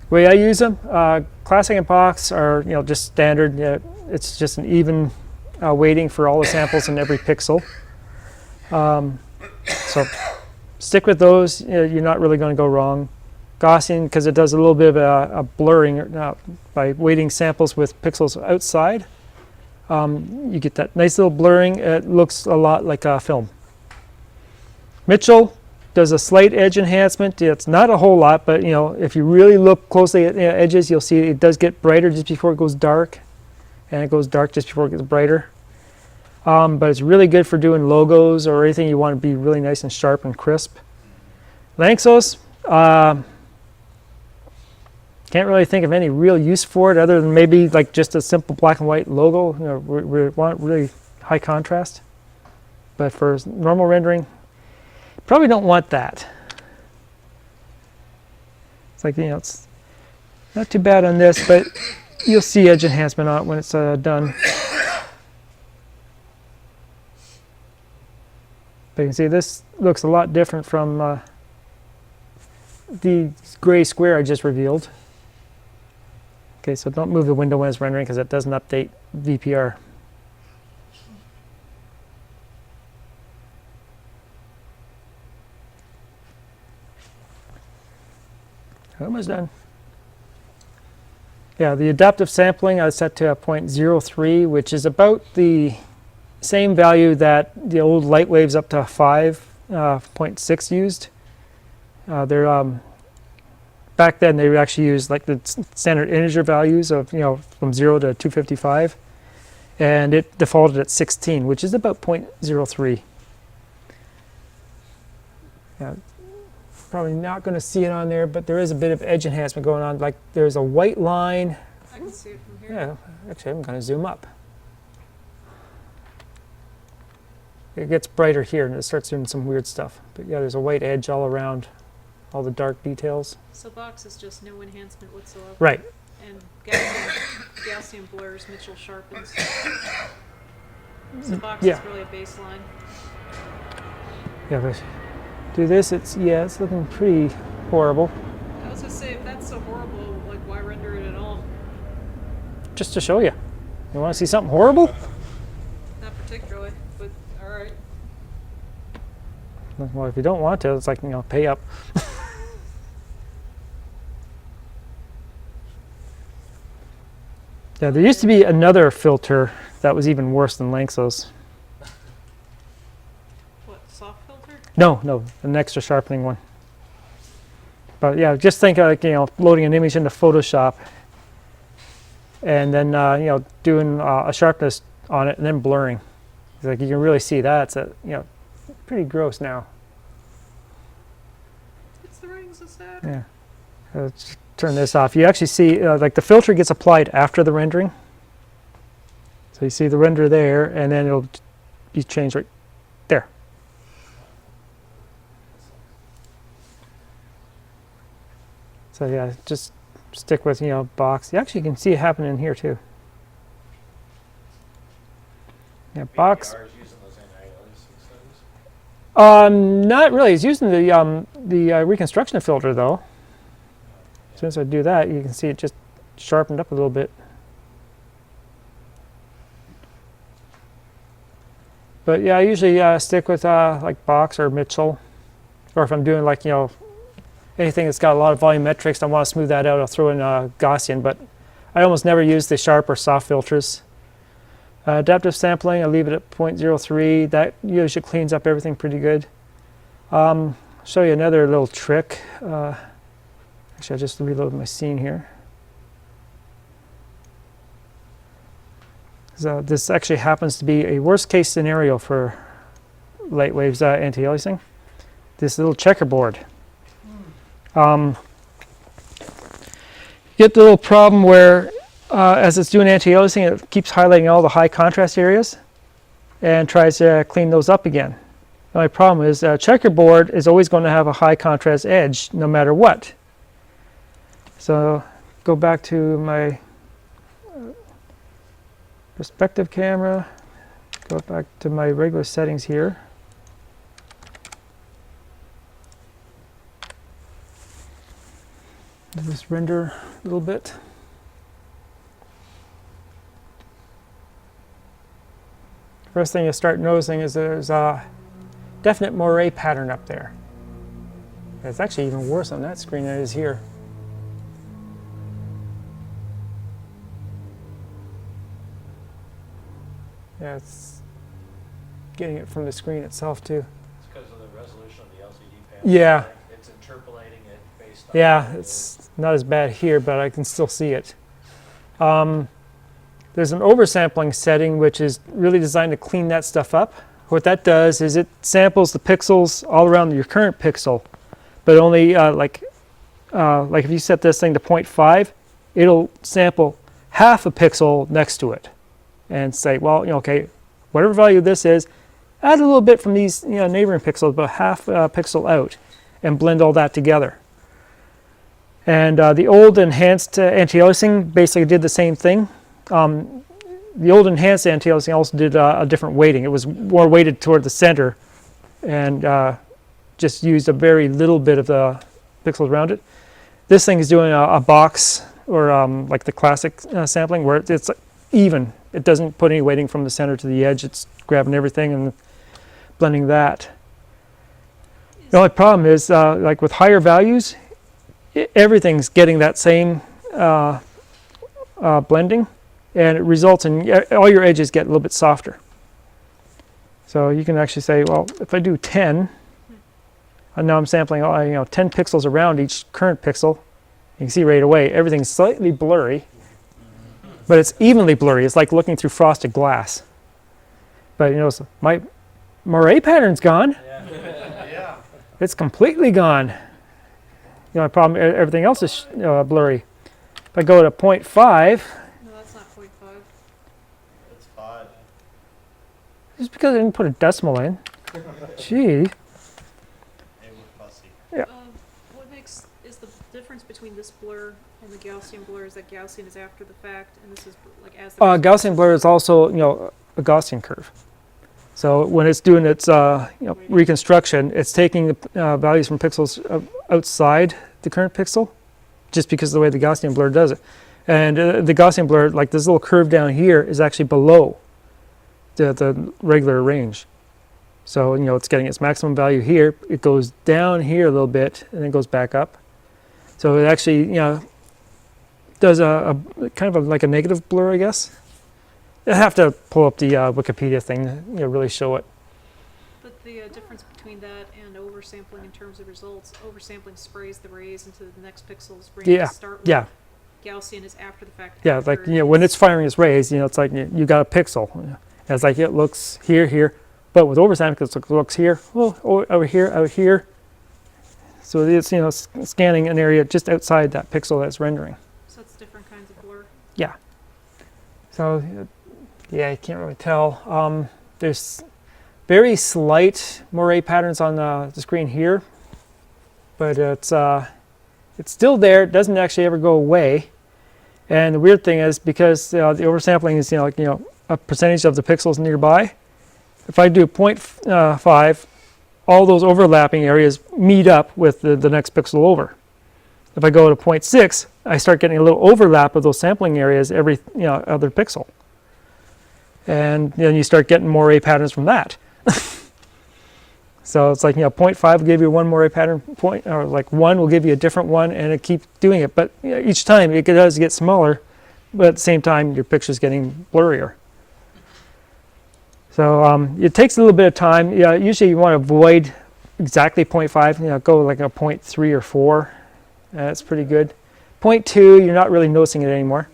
The way I use them, classic and box are just standard. It's just an even weighting for all the samples in every pixel. So stick with those. You're not really going to go wrong. Gaussian, because it does a little bit of a blurring by weighting samples with pixels outside. You get that nice little blurring. It looks a lot like a film. Mitchell does a slight edge enhancement. It's not a whole lot, but if you really look closely at edges, you'll see it does get brighter just before it goes dark, and it goes dark just before it gets brighter. But it's really good for doing logos or anything you want to be really nice and sharp and crisp. Lanxos, can't really think of any real use for it other than maybe like just a simple black and white logo. We want really high contrast. But for normal rendering, probably don't want that. It's like, it's not too bad on this, but you'll see edge enhancement on it when it's done. But you can see this looks a lot different from the gray square I just revealed. Okay, so don't move the window when it's rendering because it doesn't update VPR. Almost done. Yeah, the adaptive sampling I set to a 0.03, which is about the same value that the old LightWaves up to 5.6 used. They're back then they would actually use like the standard integer values of from 0 to 255, and it defaulted at 16, which is about 0.03. Yeah, probably not going to see it on there, but there is a bit of edge enhancement going on. Like there's a white line. I can see it from here. Yeah, actually I'm going to zoom up. It gets brighter here and it starts doing some weird stuff. But yeah, there's a white edge all around all the dark details. So box is just no enhancement whatsoever. Right. And Gaussian blurs, Mitchell sharpens. So box is really a baseline. Yeah, but do this, it's looking pretty horrible. I was gonna say, if that's so horrible, like why render it at all? Just to show you. You want to see something horrible? Not particularly, but all right. Well, if you don't want to, it's like, pay up. Yeah, there used to be another filter that was even worse than Lanxos. What, soft filter? No, an extra sharpening one. But yeah, just think like, loading an image into Photoshop and then, doing a sharpness on it and then blurring. It's like you can really see that. It's pretty gross now. It's the rings of Saturn. Yeah. Let's turn this off. You actually see, like the filter gets applied after the rendering. So you see the render there, and then it'll be changed right there. So yeah, just stick with, box. You actually can see it happening in here too. Yeah, box. Not really. It's using the reconstruction filter though. As soon as I do that, you can see it just sharpened up a little bit. But yeah, I usually stick with like box or Mitchell, or if I'm doing like anything that's got a lot of volumetrics, I want to smooth that out, I'll throw in Gaussian. But I almost never use the sharp or soft filters. Adaptive sampling, I leave it at 0.03. That usually cleans up everything pretty good. Show you another little trick. Actually, I'll just reload my scene here. So this actually happens to be a worst case scenario for LightWave's anti-aliasing. This little checkerboard. You get the little problem where as it's doing anti-aliasing, it keeps highlighting all the high contrast areas and tries to clean those up again. The only problem is checkerboard is always going to have a high contrast edge no matter what. So go back to my perspective camera, go back to my regular settings here. Just render a little bit. First thing you start noticing is there's a definite moire pattern up there. It's actually even worse on that screen than it is here. Yeah, it's getting it from the screen itself too. It's because of the resolution of the LCD panel. Yeah. It's interpolating it based on. Yeah, it's not as bad here, but I can still see it. There's an oversampling setting which is really designed to clean that stuff up. What that does is it samples the pixels all around your current pixel, but only like if you set this thing to 0.5, it'll sample half a pixel next to it and say, well, okay, whatever value this is, add a little bit from these neighboring pixels, about half a pixel out, and blend all that together. And the old enhanced anti-aliasing basically did the same thing. The old enhanced anti-aliasing also did a different weighting. It was more weighted toward the center and just used a very little bit of the pixels around it. This thing is doing a box, or like the classic sampling, where it's even. It doesn't put any weighting from the center to the edge. It's grabbing everything and blending that. The only problem is, like with higher values, everything's getting that same blending, and it results in all your edges get a little bit softer. So you can actually say, well, if I do 10, and now I'm sampling 10 pixels around each current pixel, you can see right away everything's slightly blurry, but it's evenly blurry. It's like looking through frosted glass. But so my moire pattern's gone. Yeah. It's completely gone. My problem, everything else is blurry. If I go to 0.5, No, that's not 0.5. It's 5. just because I didn't put a decimal in. Gee. They were fussy. What is the difference between this blur and the Gaussian blur? Is that Gaussian is after the fact, and this is like as the Gaussian blur is also a Gaussian curve. So when it's doing its reconstruction, it's taking the values from pixels outside the current pixel, just because of the way the Gaussian blur does it. And the Gaussian blur, like this little curve down here, is actually below the regular range. So it's getting its maximum value here. It goes down here a little bit, and then goes back up. So it actually does a kind of like a negative blur, I guess. I have to pull up the Wikipedia thing to really show it. But the difference between that and oversampling in terms of results, oversampling sprays the rays into the next pixels. Yeah, Start with. yeah. Gaussian is after the fact. Yeah, like when it's firing its rays, it's like you got a pixel. And it's like it looks here, but with oversampling, it looks here, over here. So it's scanning an area just outside that pixel that's rendering. So it's different kinds of blur. Yeah. So yeah, you can't really tell. There's very slight moire patterns on the screen here, but it's still there. It doesn't actually ever go away. And the weird thing is, because the oversampling is a percentage of the pixels nearby, if I do 0.5, all those overlapping areas meet up with the next pixel over. If I go to 0.6, I start getting a little overlap of those sampling areas every other pixel. And then you start getting moire patterns from that. So it's like 0.5 will give you one moire pattern, or like 1 will give you a different one, and it keeps doing it. But each time it does get smaller, but at the same time your picture's getting blurrier. So it takes a little bit of time. Usually you want to avoid exactly 0.5. Go like a 0.3 or 4. That's pretty good. 0.2, you're not really noticing it anymore.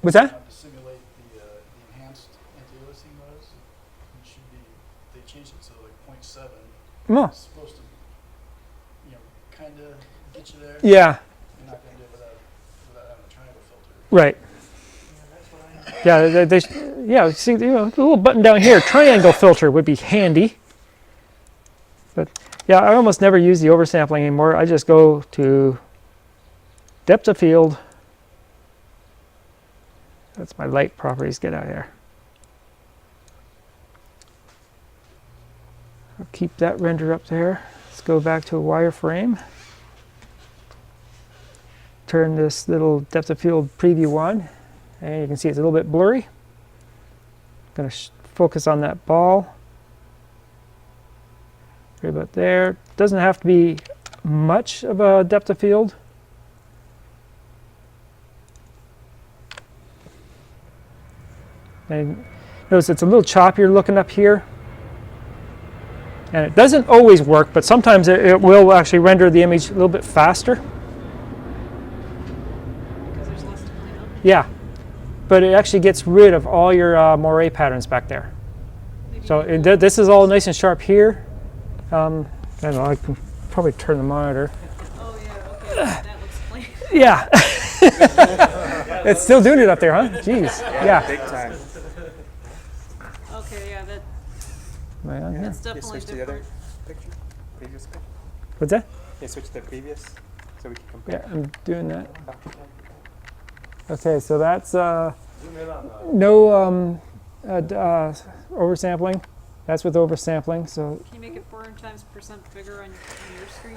What's that? To simulate the enhanced anti-aliasing noise, it should be. They changed it to like 0.7. Oh. It's supposed to, kind of get you there. Yeah. You're not going to do it without having a triangle filter. Right. Yeah, see, the little button down here, triangle filter would be handy. But yeah, I almost never use the oversampling anymore. I just go to depth of field. That's my light properties. Get out of there. I'll keep that render up there. Let's go back to a wireframe. turn this little depth of field preview on, and you can see it's a little bit blurry. Going to focus on that ball. Right about there. Doesn't have to be much of a depth of field. And notice it's a little choppier looking up here. And it doesn't always work, but sometimes it will actually render the image a little bit faster. Because there's less to clean up. Yeah, but it actually gets rid of all your moire patterns back there. Maybe So you can- this is all nice and sharp here. I don't know, I can probably turn the monitor. Oh yeah, okay, that looks clean. Yeah. It's still doing it up there, huh? Jeez. Yeah. Big time. Okay, yeah, Am I on here? that's You definitely switch to the other different. picture? Previous picture? What's that? You switch to the previous so we can Yeah, compare. I'm doing that. Oh. Okay, so that's Zoom in on the. no oversampling. That's with oversampling. So Can you make it 4 times percent bigger on your screen?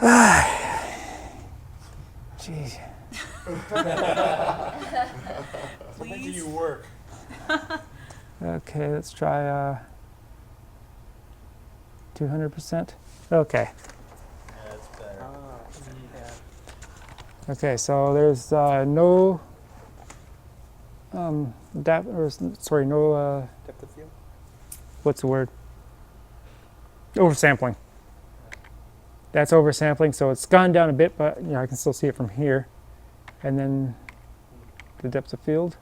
geez. Please. you work? Okay, let's try 200%. Okay. Yeah, it's better. Yeah. Okay, so there's no no Depth of field? what's the word? Oversampling. That's oversampling, so it's gone down a bit, but you know I can still see it from here. And then the depth of field.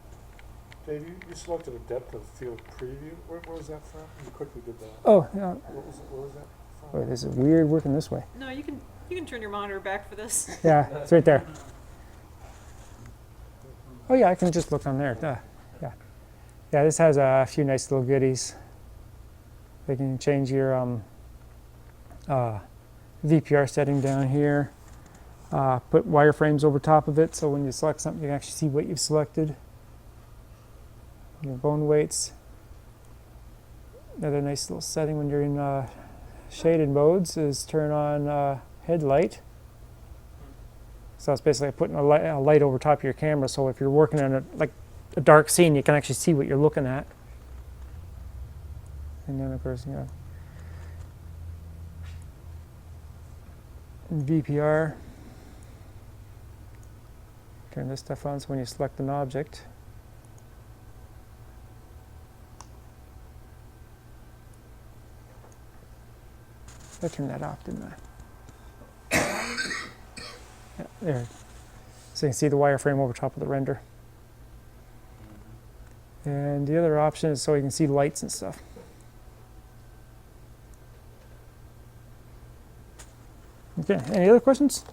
Dave, you selected a depth of field preview. Where was that from? You quickly did that. Oh, yeah. What was that from? Boy, this is weird working this way. No, you can turn your monitor back for this. Yeah, it's right there. Oh yeah, I can just look on there. Yeah. Yeah, this has a few nice little goodies. They can change your VPR setting down here. Put wireframes over top of it, so when you select something, you can actually see what you've selected. Your bone weights. Another nice little setting when you're in shaded modes is turn on headlight. So it's basically putting a light over top of your camera, so if you're working on a dark scene, you can actually see what you're looking at. And then of course, you know, VPR. Turn this stuff on so when you select an object. I turned that off, didn't I? Yeah, there. So you can see the wireframe over top of the render. And the other option is so you can see lights and stuff. Okay, any other questions?